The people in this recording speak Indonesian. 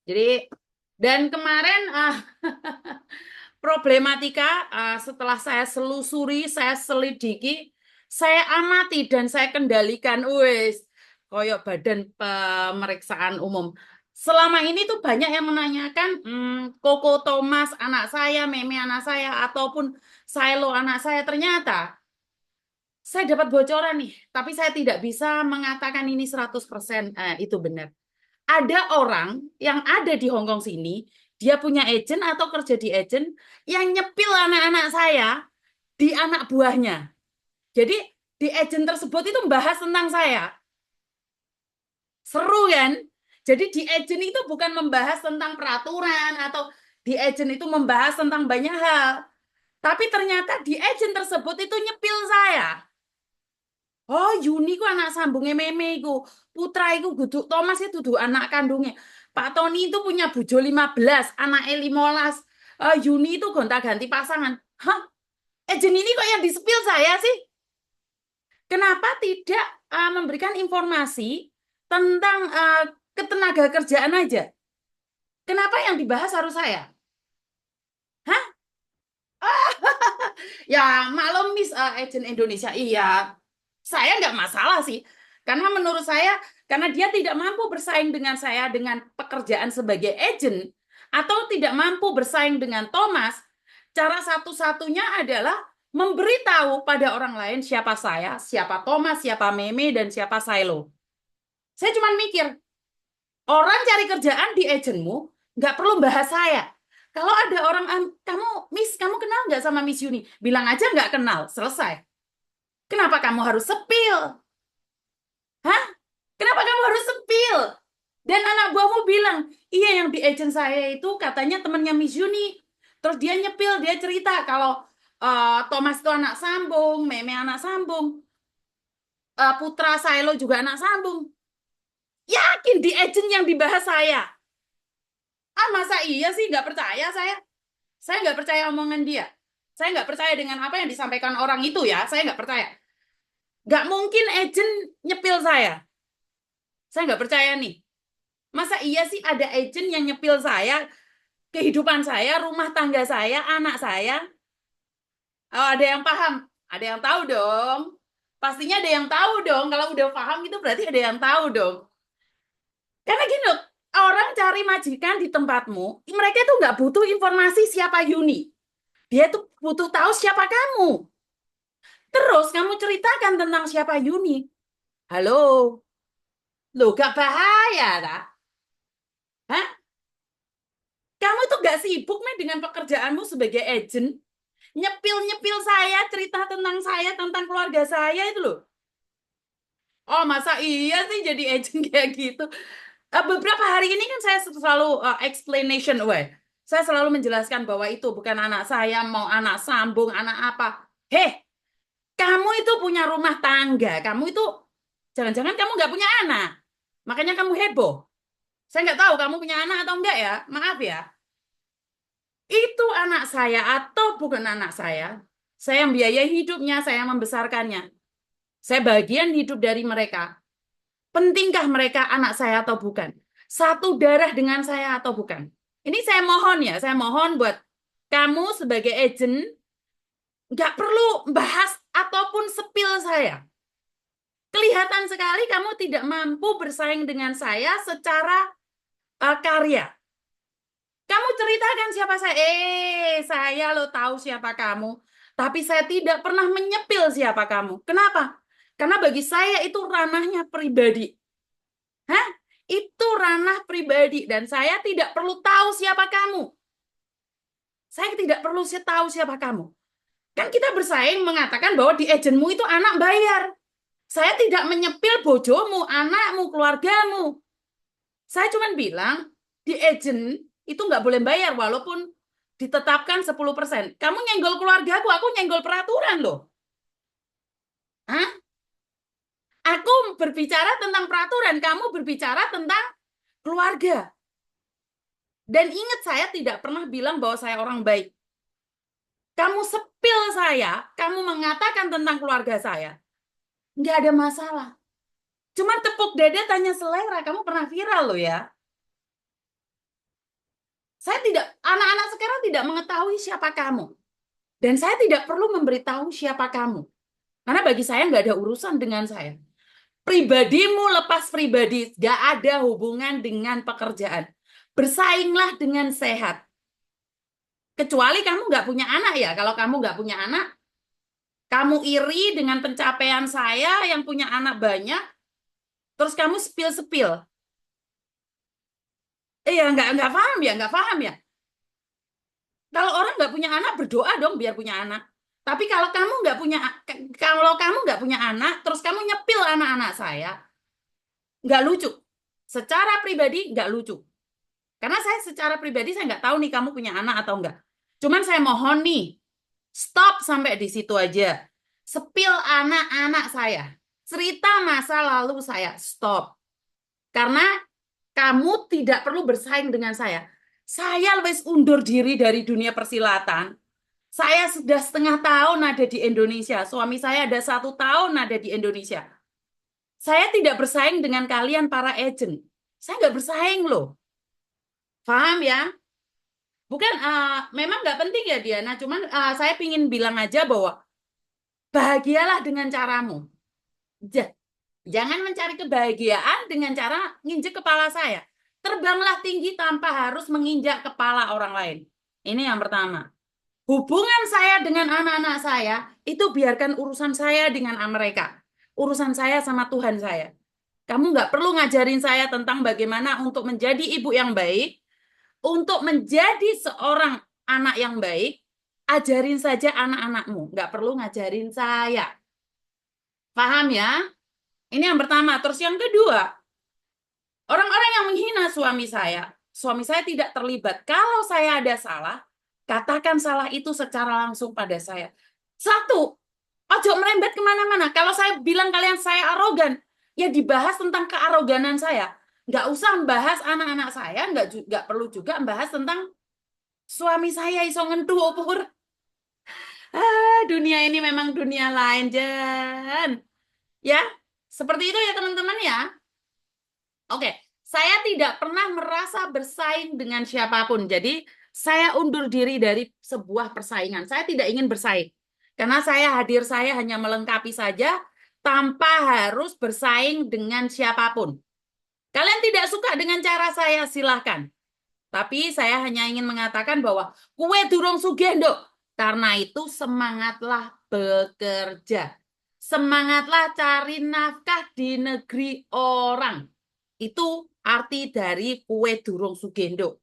Jadi dan kemarin problematika setelah saya selusuri, saya selidiki, saya amati dan saya kendalikan, wes, koyok Badan Pemeriksaan Umum. Selama ini tuh banyak yang menanyakan, Koko Thomas anak saya, Meme anak saya, ataupun Silo anak saya. Ternyata saya dapat bocoran nih, tapi saya tidak bisa mengatakan ini 100% itu benar. Ada orang yang ada di Hong Kong sini, dia punya agent atau kerja di agent yang nyepil anak-anak saya di anak buahnya. Jadi di agent tersebut itu membahas tentang saya. Seru kan? Jadi di agent itu bukan membahas tentang peraturan atau di agent itu membahas tentang banyak hal. Tapi ternyata di agent tersebut itu nyepil saya. Oh, Yuni ku anak sambungnya Meme ku. Putra iku Guduk Thomas itu dudu anak kandungnya. Pak Tony itu punya bojo 15, anaknya 15. Yuni itu gonta-ganti pasangan. Hah? Jen ini kok yang disepil saya sih? Kenapa tidak memberikan informasi tentang ketenaga kerjaan aja? Kenapa yang dibahas harus saya? Hah? Ya, maklum Miss Agent Indonesia. Iya, saya nggak masalah sih. Karena menurut saya, karena dia tidak mampu bersaing dengan saya dengan pekerjaan sebagai agent, atau tidak mampu bersaing dengan Thomas, cara satu-satunya adalah memberitahu pada orang lain siapa saya, siapa Thomas, siapa Meme, dan siapa Silo. Saya cuma mikir, orang cari kerjaan di agentmu, nggak perlu bahas saya. Kalau ada orang, kamu, Miss, kamu kenal nggak sama Miss Yuni? Bilang aja nggak kenal, selesai. Kenapa kamu harus sepil? Hah? Kenapa kamu harus sepil? Dan anak buahmu bilang, iya yang di agent saya itu katanya temannya Miss Yuni. Terus dia nyepil, dia cerita kalau Thomas itu anak sambung, Meme anak sambung, putra Silo juga anak sambung. Yakin di agent yang dibahas saya. Masa iya sih nggak percaya saya? Saya nggak percaya omongan dia. Saya nggak percaya dengan apa yang disampaikan orang itu ya. Saya nggak percaya. Nggak mungkin agent nyepil saya. Saya nggak percaya nih. Masa iya sih ada agent yang nyepil saya, kehidupan saya, rumah tangga saya, anak saya? Oh, ada yang paham? Ada yang tahu dong. Pastinya ada yang tahu dong. Kalau udah paham itu berarti ada yang tahu dong. Karena gini loh, orang cari majikan di tempatmu, mereka itu nggak butuh informasi siapa Yuni. Dia tuh butuh tahu siapa kamu. Terus kamu ceritakan tentang siapa Yuni. Halo, lo gak bahaya, tak? Hah? Kamu itu gak sibuk nih dengan pekerjaanmu sebagai agent? Nyepil-nyepil saya, cerita tentang saya, tentang keluarga saya itu loh. Oh, masa iya sih jadi agent kayak gitu? Beberapa hari ini kan saya selalu explanation away. Saya selalu menjelaskan bahwa itu bukan anak saya, mau anak sambung, anak apa. Heh, kamu itu punya rumah tangga. Kamu itu, jangan-jangan kamu nggak punya anak. Makanya kamu heboh. Saya nggak tahu kamu punya anak atau enggak ya. Maaf ya. Itu anak saya atau bukan anak saya. Saya yang biayai hidupnya, saya yang membesarkannya. Saya bagian hidup dari mereka. Pentingkah mereka anak saya atau bukan? Satu darah dengan saya atau bukan? Ini saya mohon ya, saya mohon buat kamu sebagai agent, nggak perlu bahas ataupun sepil saya. Kelihatan sekali kamu tidak mampu bersaing dengan saya secara karya. Kamu ceritakan siapa saya. Saya lo tahu siapa kamu. Tapi saya tidak pernah menyepil siapa kamu. Kenapa? Karena bagi saya itu ranahnya pribadi. Hah? Itu ranah pribadi dan saya tidak perlu tahu siapa kamu. Saya tidak perlu tahu siapa kamu. Kan kita bersaing mengatakan bahwa di agentmu itu anak bayar. Saya tidak menyepil bojomu, anakmu, keluargamu. Saya cuma bilang di agent itu nggak boleh bayar walaupun ditetapkan 10%. Kamu nyenggol keluargaku, aku nyenggol peraturan loh. Hah? Aku berbicara tentang peraturan, kamu berbicara tentang keluarga. Dan ingat saya tidak pernah bilang bahwa saya orang baik. Kamu sepil saya, kamu mengatakan tentang keluarga saya. Nggak ada masalah. Cuma tepuk dada tanya selera, kamu pernah viral loh ya. Anak-anak sekarang tidak mengetahui siapa kamu. Dan saya tidak perlu memberitahu siapa kamu. Karena bagi saya nggak ada urusan dengan saya. Pribadimu lepas pribadi, nggak ada hubungan dengan pekerjaan. Bersainglah dengan sehat. Kecuali kamu nggak punya anak ya. Kalau kamu nggak punya anak, kamu iri dengan pencapaian saya yang punya anak banyak, terus kamu spill-spill. Iya, nggak paham ya, nggak paham ya. Kalau orang nggak punya anak, berdoa dong biar punya anak. Tapi kalau kamu nggak punya anak, terus kamu nyepil anak-anak saya, nggak lucu. Secara pribadi nggak lucu. Karena saya secara pribadi saya nggak tahu nih kamu punya anak atau enggak. Cuman saya mohon nih, stop sampai di situ aja. Sepil anak-anak saya. Cerita masa lalu saya, stop. Karena kamu tidak perlu bersaing dengan saya. Saya lebih undur diri dari dunia persilatan. Saya sudah setengah tahun ada di Indonesia. Suami saya ada 1 tahun ada di Indonesia. Saya tidak bersaing dengan kalian para agent. Saya nggak bersaing loh. Paham ya? Bukan, memang nggak penting ya Diana. Cuman saya ingin bilang aja bahwa bahagialah dengan caramu. Jangan mencari kebahagiaan dengan cara nginjek kepala saya. Terbanglah tinggi tanpa harus menginjak kepala orang lain. Ini yang pertama. Hubungan saya dengan anak-anak saya, itu biarkan urusan saya dengan mereka. Urusan saya sama Tuhan saya. Kamu nggak perlu ngajarin saya tentang bagaimana untuk menjadi ibu yang baik, untuk menjadi seorang anak yang baik, ajarin saja anak-anakmu. Nggak perlu ngajarin saya. Paham ya? Ini yang pertama. Terus yang kedua, orang-orang yang menghina suami saya tidak terlibat. Kalau saya ada salah, katakan salah itu secara langsung pada saya. Satu, ojo merembet kemana-mana. Kalau saya bilang kalian saya arogan, ya dibahas tentang kearoganan saya. Nggak usah membahas anak-anak saya, nggak perlu juga membahas tentang suami saya iso ngentu opur. Dunia ini memang dunia lain, Jan. Ya, seperti itu ya teman-teman ya. Oke, saya tidak pernah merasa bersaing dengan siapapun. Jadi, saya undur diri dari sebuah persaingan. Saya tidak ingin bersaing. Karena saya hanya melengkapi saja tanpa harus bersaing dengan siapapun. Kalian tidak suka dengan cara saya, silahkan. Tapi saya hanya ingin mengatakan bahwa kue durung sugih, Nduk. Karena itu semangatlah bekerja. Semangatlah cari nafkah di negeri orang. Itu arti dari kue durung sugih, Nduk.